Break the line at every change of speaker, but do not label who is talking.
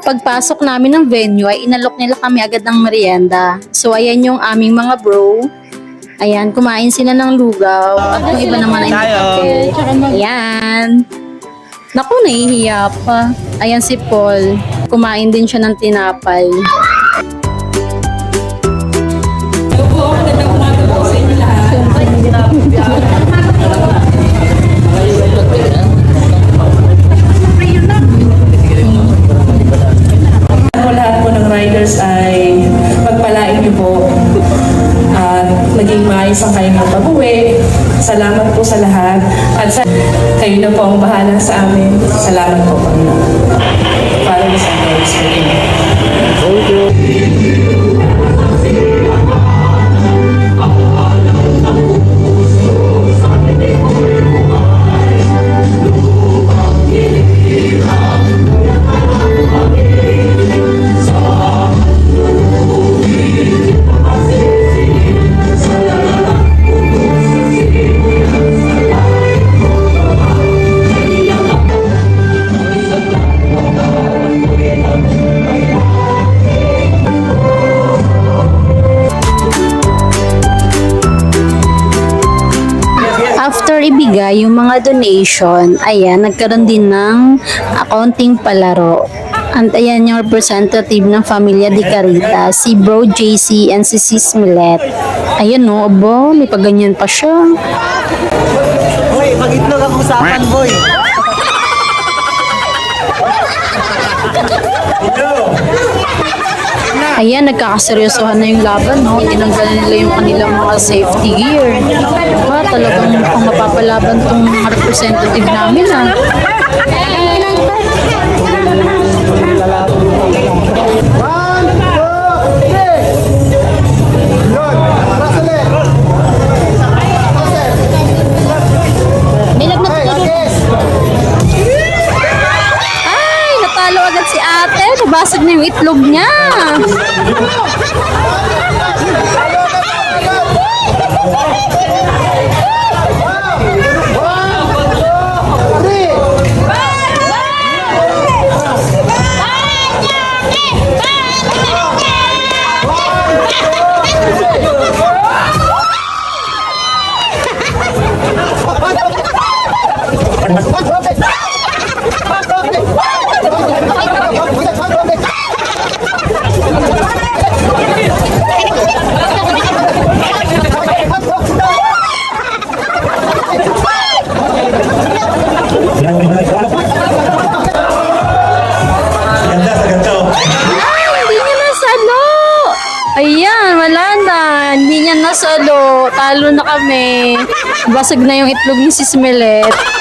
Pagpasok namin ng venue ay inalok nila kami agad ng merienda. So ayan yung aming mga bro. Ayan, kumain sila ng lugaw. At yung iba naman ay nagkape. Ayan. Naku, nahihiya pa. Ayan si Paul. Kumain din siya ng tinapay.
Lahat po ng riders ay pagpalain niyo po at maging maayos ang kayong pag-uwi. Salamat po sa lahat at kayo na po ang bahala sa amin. Salamat po, Panginoon. Para sa Holy Spirit. Thank you.
After ibigay yung mga donation, ayan, nagkaroon din ng accounting palaro. At ayan yung representative ng Familia Di Carita, si Bro JC and si Sis Milet. Ayan no, abo, may paganyan pa siya.
Hoy, mag-itlog ang usapan, boy.
Ayan, nagkakaseryosohan na yung laban, no? Tinanggal nila yung kanilang mga safety gear. Diba? Talagang mukhang mapapalaban tong mga representative namin, ha? Ay, natalo agad si ate. Nabasag na yung itlog niya. Ayan, wala na. Hindi niya nasalo. Talo na kami. Basag na yung itlog ni Sis Milet.